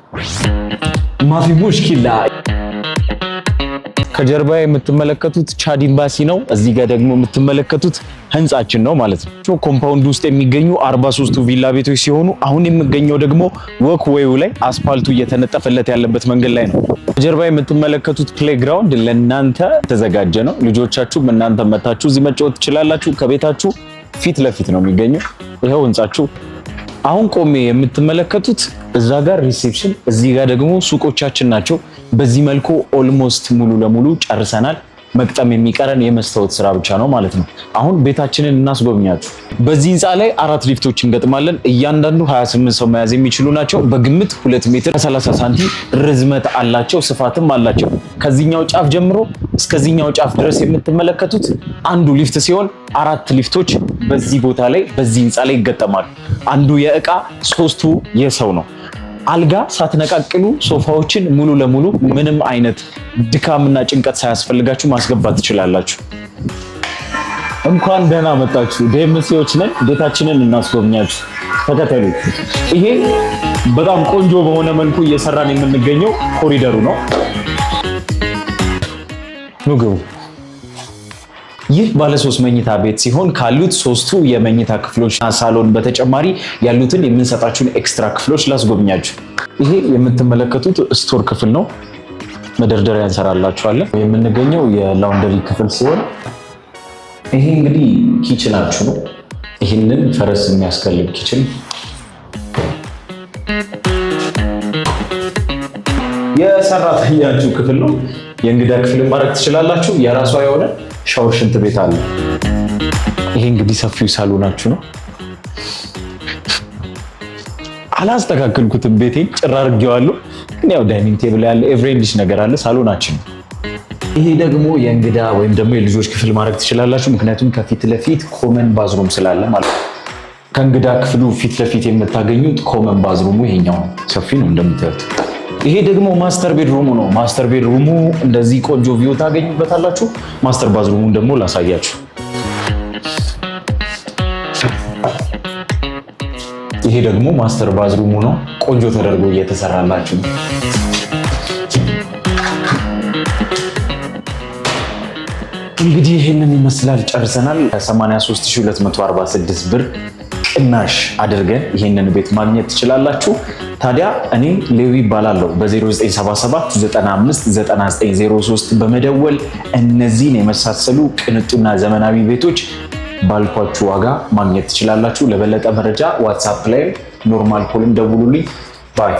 ማፊ ሙሽኪላ። ከጀርባ የምትመለከቱት ቻድ ኤምባሲ ነው። እዚህ ጋር ደግሞ የምትመለከቱት ህንጻችን ነው ማለት ነው። ኮምፓውንድ ውስጥ የሚገኙ 43ቱ ቪላ ቤቶች ሲሆኑ አሁን የሚገኘው ደግሞ ወክ ዌው ላይ አስፋልቱ እየተነጠፈለት ያለበት መንገድ ላይ ነው። ከጀርባ የምትመለከቱት ፕሌግራውንድ ለእናንተ ተዘጋጀ ነው። ልጆቻችሁም እናንተ መታችሁ እዚህ መጫወት ትችላላችሁ። ከቤታችሁ ፊት ለፊት ነው የሚገኘው ይሄው ህንጻችሁ። አሁን ቆሜ የምትመለከቱት እዛ ጋር ሪሴፕሽን፣ እዚህ ጋር ደግሞ ሱቆቻችን ናቸው። በዚህ መልኩ ኦልሞስት ሙሉ ለሙሉ ጨርሰናል። መቅጠም የሚቀረን የመስታወት ስራ ብቻ ነው ማለት ነው። አሁን ቤታችንን እናስጎብኛችሁ። በዚህ ህንፃ ላይ 4 ሊፍቶች እንገጥማለን። እያንዳንዱ 28 ሰው መያዝ የሚችሉ ናቸው። በግምት 2 ሜትር ከ30 ሳንቲም ርዝመት አላቸው፣ ስፋትም አላቸው። ከዚህኛው ጫፍ ጀምሮ እስከዚህኛው ጫፍ ድረስ የምትመለከቱት አንዱ ሊፍት ሲሆን 4 ሊፍቶች በዚህ ቦታ ላይ በዚህ ህንፃ ላይ ይገጠማሉ። አንዱ የእቃ 3ቱ የሰው ነው። አልጋ ሳትነቃቅሉ ሶፋዎችን ሙሉ ለሙሉ ምንም አይነት ድካምና ጭንቀት ሳያስፈልጋችሁ ማስገባት ትችላላችሁ። እንኳን ደህና መጣችሁ። ዴምሲዎች ነን። ቤታችንን እናስጎብኛችሁ። ተከተሉ። ይሄ በጣም ቆንጆ በሆነ መልኩ እየሰራን የምንገኘው ኮሪደሩ ነው። ምግቡ ይህ ባለ 3 መኝታ ቤት ሲሆን ካሉት 3ቱ የመኝታ ክፍሎች ሳሎን በተጨማሪ ያሉትን የምንሰጣችሁን ኤክስትራ ክፍሎች ላስጎብኛችሁ። ይሄ የምትመለከቱት ስቶር ክፍል ነው። መደርደሪያ እንሰራላችኋለን። የምንገኘው የላውንደሪ ክፍል ሲሆን ይሄ እንግዲህ ኪችናችሁ ነው። ይህንን ፈረስ የሚያስከልብ ኪችን። የሰራተኛችሁ ክፍል ነው። የእንግዳ ክፍል ማድረግ ትችላላችሁ። የራሷ የሆነ ሻወር፣ ሽንት ቤት አለ። ይሄ እንግዲህ ሰፊው ሳሎናችሁ ነው። አላስተካከልኩትም፣ ቤቴን ጭራ አድርጌዋለሁ። ግን ያው ዳይኒንግ ቴብል ያለ ኤቭሪዲሽ ነገር አለ ሳሎናችን። ይሄ ደግሞ የእንግዳ ወይም ደግሞ የልጆች ክፍል ማድረግ ትችላላችሁ። ምክንያቱም ከፊት ለፊት ኮመን ባዝሩም ስላለ ማለት ነው። ከእንግዳ ክፍሉ ፊት ለፊት የምታገኙት ኮመን ባዝሩሙ ይሄኛው ሰፊ ነው እንደምታዩት። ይሄ ደግሞ ማስተር ቤድሩሙ ነው። ማስተር ቤድሩሙ እንደዚህ ቆንጆ ቪው ታገኙበታላችሁ። ማስተር ባዝሩሙን ደግሞ ላሳያችሁ። ይሄ ደግሞ ማስተር ባዝሩሙ ነው። ቆንጆ ተደርጎ እየተሰራላችሁ ነው። እንግዲህ ይሄንን ይመስላል። ጨርሰናል። 83246 ብር ቅናሽ አድርገን ይሄንን ቤት ማግኘት ትችላላችሁ። ታዲያ እኔ ሌዊ ይባላለሁ። በ0977 95 9903 በመደወል እነዚህን የመሳሰሉ ቅንጡና ዘመናዊ ቤቶች ባልኳችሁ ዋጋ ማግኘት ትችላላችሁ። ለበለጠ መረጃ ዋትስአፕ ላይ ኖርማል ኮልም ደውሉልኝ። ባይ